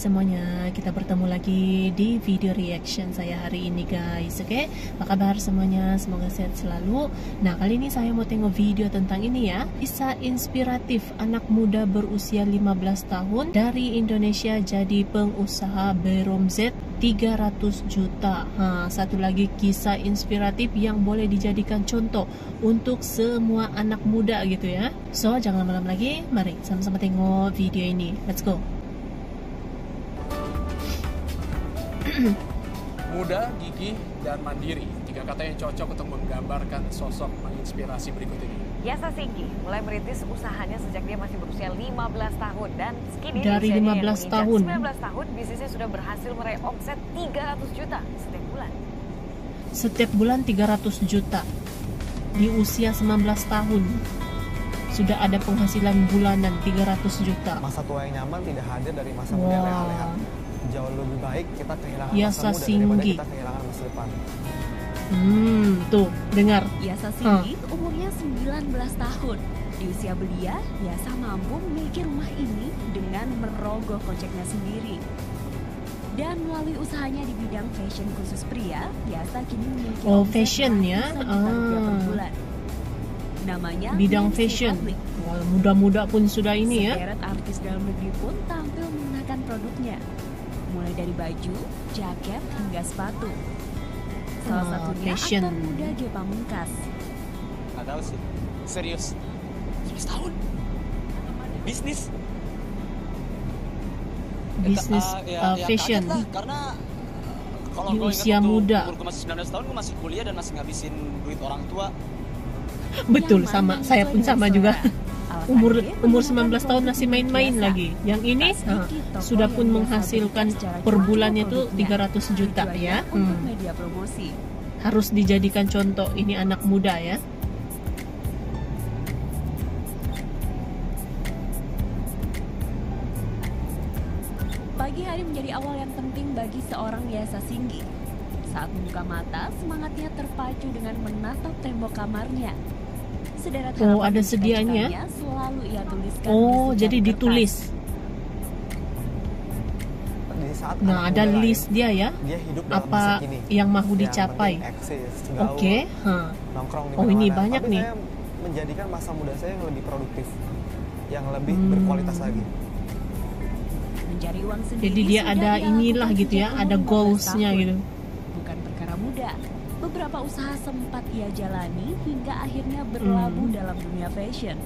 semuanya, kita bertemu lagi di video reaction saya hari ini guys. Oke, apa kabar semuanya? Semoga sehat selalu. Nah, kali ini saya mau tengok video tentang ini ya. Kisah inspiratif anak muda berusia 15 tahun dari Indonesia jadi pengusaha beromzet 300 juta. Satu lagi kisah inspiratif yang boleh dijadikan contoh untuk semua anak muda gitu ya. So, jangan lama-lama lagi, mari sama-sama tengok video ini. Let's go. Muda, gigih, dan mandiri. Tiga kata yang cocok untuk menggambarkan sosok menginspirasi berikut ini. Yasa Singgi mulai merintis usahanya sejak dia masih berusia 15 tahun dan kini dari 15 tahun 19 tahun bisnisnya sudah berhasil meraih omset 300 juta setiap bulan. Setiap bulan 300 juta. Di usia 19 tahun sudah ada penghasilan bulanan 300 juta. Masa tua yang nyaman tidak hadir dari masa muda yang leha-leha. Jauh lebih baik kita kehilangan Yasa masa muda Singgi daripada kita kehilangan masa depan. Tuh, dengar. Yasa Singgi umurnya 19 tahun. Di usia belia, Yasa mampu memiliki rumah ini dengan merogoh koceknya sendiri. Dan melalui usahanya di bidang fashion khusus pria, Yasa kini memiliki fashion ya. per bulan. Namanya bidang fashion. Muda-muda pun sudah ini ya. Sederet artis dalam negeri pun tampil menggunakan produknya. Mulai dari baju, jaket, hingga sepatu. Salah satunya fashion. aktor muda Ge Pamungkas. Nggak tahu sih. Serius. 11 tahun. Bisnis. Fashion. Lah, karena kalau di gue usia ingat muda. umurku masih 19 tahun, gue masih kuliah dan masih ngabisin duit orang tua. Betul, sama. Saya pun sama juga. Umur 19 tahun masih main-main lagi. Yang ini sudah pun menghasilkan per bulannya tuh 300 juta ya. Untuk media promosi. Harus dijadikan contoh ini anak muda ya. Pagi hari menjadi awal yang penting bagi seorang Yasa Singgi. Saat membuka mata, semangatnya terpacu dengan menatap tembok kamarnya. Ada sedianya. Selalu ia tuliskan jadi ditulis. Di saat ada list dia ya. Dia hidup dalam apa masa kini, yang mau dicapai. Oke. Nongkrong di ini mana-mana. banyak Tapi nih. saya menjadikan masa muda saya yang lebih produktif, yang lebih berkualitas lagi. Mencari uang sendiri. Jadi dia ada inilah gitu ya, ada goalsnya gitu. Bukan perkara mudah. Beberapa usaha sempat ia jalani hingga akhirnya berlabuh dalam dunia fashion.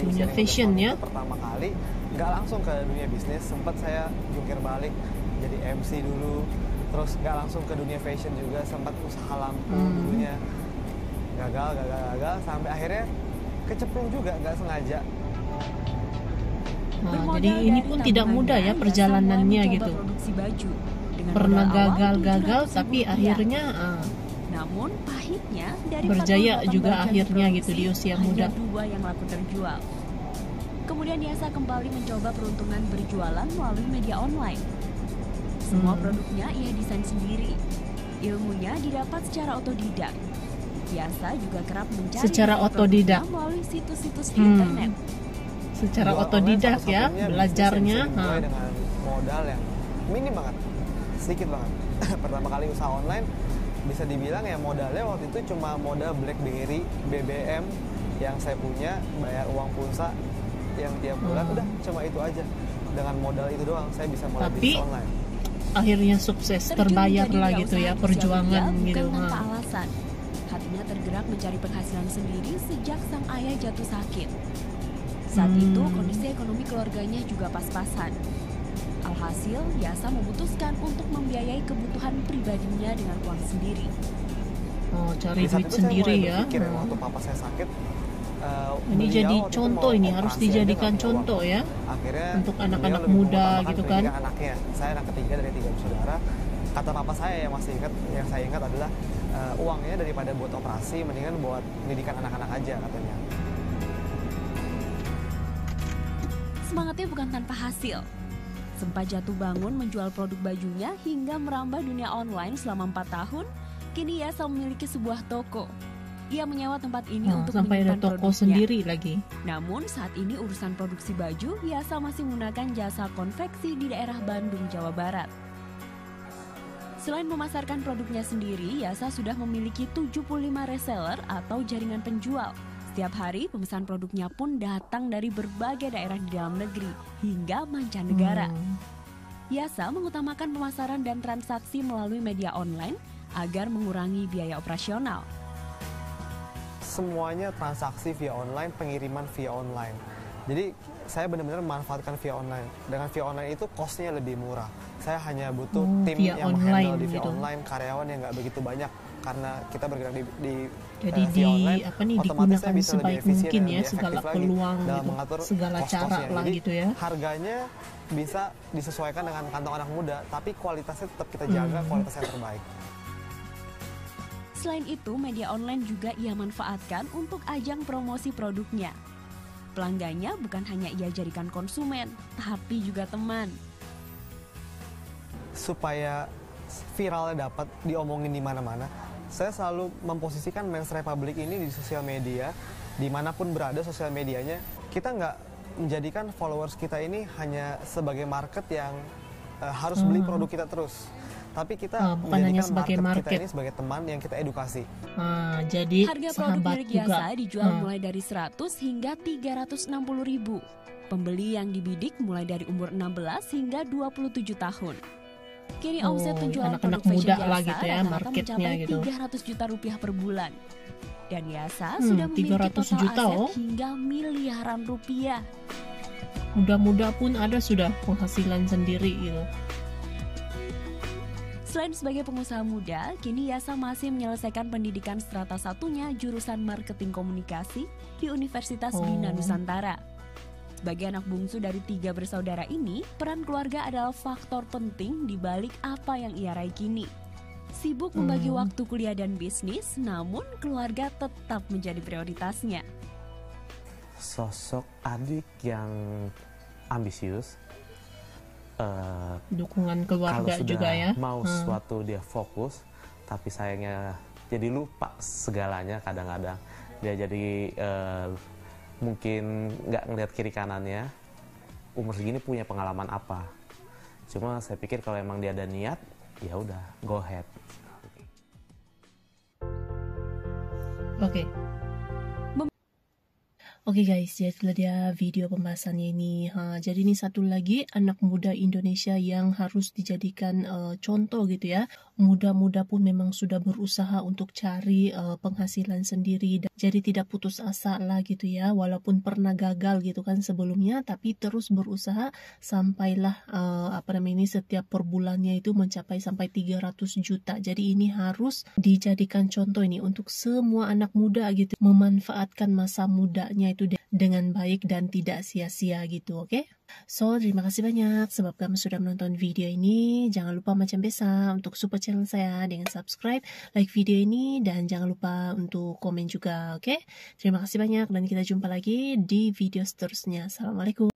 Dunia fashion ya. Pertama kali nggak langsung ke dunia bisnis, sempat saya jungkir balik jadi MC dulu, terus nggak langsung ke dunia fashion juga, sempat usaha lampu dulunya, gagal sampai akhirnya kecemplung juga nggak sengaja. Jadi ini pun tidak mudah ya perjalanannya gitu. Produksi baju. Pernah gagal tapi akhirnya namun pahitnya dari berjaya juga akhirnya gitu di usia muda. Dua yang laku terjual. Kemudian Yasa kembali mencoba peruntungan berjualan melalui media online. Semua produknya ia desain sendiri. Ilmunya didapat secara otodidak. Yasa juga kerap mencari secara otodidak melalui situs-situs di internet. Secara otodidak ya belajarnya. Dengan modal yang minim banget. Sedikit banget. Pertama kali usaha online bisa dibilang ya modalnya waktu itu cuma modal BlackBerry, BBM yang saya punya, bayar uang pulsa yang tiap bulan, udah cuma itu aja. Dengan modal itu doang saya bisa mulai bisnis online. Akhirnya sukses, terbayar lah gitu ya perjuangan gitu. Bukan tanpa alasan. Hatinya tergerak mencari penghasilan sendiri sejak sang ayah jatuh sakit. Saat itu kondisi ekonomi keluarganya juga pas-pasan. Alhasil, Yasa memutuskan untuk membiayai kebutuhan pribadinya dengan uang sendiri. Cari duit sendiri ya. Waktu papa saya sakit, ini jadi contoh, ini harus dijadikan contoh ya. Akhirnya untuk anak-anak muda gitu kan. Anaknya, saya anak ketiga dari 3 bersaudara. Kata papa saya yang masih ingat, yang saya ingat adalah uangnya daripada buat operasi, mendingan buat pendidikan anak-anak aja katanya. Semangatnya bukan tanpa hasil. Sempat jatuh bangun menjual produk bajunya hingga merambah dunia online selama 4 tahun, kini Yasa memiliki sebuah toko. Ia menyewa tempat ini untuk sampai ada menyimpan toko produknya. sendiri lagi. Namun saat ini urusan produksi baju, Yasa masih menggunakan jasa konveksi di daerah Bandung, Jawa Barat. Selain memasarkan produknya sendiri, Yasa sudah memiliki 75 reseller atau jaringan penjual. Setiap hari pemesan produknya pun datang dari berbagai daerah di dalam negeri hingga mancanegara. Yasa mengutamakan pemasaran dan transaksi melalui media online agar mengurangi biaya operasional. Semuanya transaksi via online, pengiriman via online. Jadi saya benar-benar memanfaatkan via online. Dengan via online itu cost-nya lebih murah. Saya hanya butuh tim via yang online handle di via gitu. online, karyawan yang nggak begitu banyak karena kita bergerak di Jadi via online. Otomatis saya digunakan bisa lebih sebaik efisien mungkin dan ya, lebih segala efektif lagi peluang dalam gitu, mengatur segala cara cost-costnya. lah Jadi, gitu ya. harganya bisa disesuaikan dengan kantong anak muda, tapi kualitasnya tetap kita jaga, kualitas yang terbaik. Selain itu, media online juga ia manfaatkan untuk ajang promosi produknya. Pelanggannya bukan hanya ia jadikan konsumen, tapi juga teman. Supaya viralnya dapat diomongin di mana-mana, saya selalu memposisikan Men's Republic ini di sosial media, dimanapun berada sosial medianya. Kita nggak menjadikan followers kita ini hanya sebagai market yang harus beli produk kita terus. Tapi kita bukan hanya menjadikan sebagai market kita market. ini sebagai teman yang kita edukasi. Jadi Harga produk sahabat milik juga. Yasa dijual mulai dari 100 hingga 360 ribu. Pembeli yang dibidik mulai dari umur 16 hingga 27 tahun. Kini omset penjualan anak-anak produk fashion muda lah Yasa gitu ya, rata-rata marketnya mencapai gitu. 300 juta rupiah per bulan. Dan Yasa sudah memiliki 300 total juta, aset oh. hingga miliaran rupiah. Muda-muda pun ada sudah penghasilan sendiri gitu. Selain sebagai pengusaha muda, kini Yasa masih menyelesaikan pendidikan strata satunya jurusan marketing komunikasi di Universitas Bina Nusantara. Sebagai anak bungsu dari 3 bersaudara ini, peran keluarga adalah faktor penting di balik apa yang ia raih kini. Sibuk membagi waktu kuliah dan bisnis, namun keluarga tetap menjadi prioritasnya. Sosok adik yang ambisius, Dukungan keluarga kalau sudah juga ya. mau sesuatu dia fokus, tapi sayangnya jadi lupa segalanya. Kadang-kadang dia jadi mungkin nggak ngeliat kiri kanannya, umur segini punya pengalaman apa. Cuma saya pikir kalau emang dia ada niat, ya udah go ahead. Oke guys, jadi itulah dia video pembahasannya ini. Jadi ini satu lagi anak muda Indonesia yang harus dijadikan contoh gitu ya. Muda-muda pun memang sudah berusaha untuk cari penghasilan sendiri. Jadi tidak putus asa lah gitu ya. Walaupun pernah gagal gitu kan sebelumnya, tapi terus berusaha sampailah ini setiap per bulannya itu mencapai sampai 300 juta. Jadi ini harus dijadikan contoh ini untuk semua anak muda gitu. Memanfaatkan masa mudanya itu dengan baik dan tidak sia-sia gitu, oke? So, terima kasih banyak sebab kamu sudah menonton video ini. Jangan lupa macam biasa untuk support channel saya dengan subscribe, like video ini, dan jangan lupa untuk komen juga, oke? Terima kasih banyak dan kita jumpa lagi di video seterusnya. Assalamualaikum.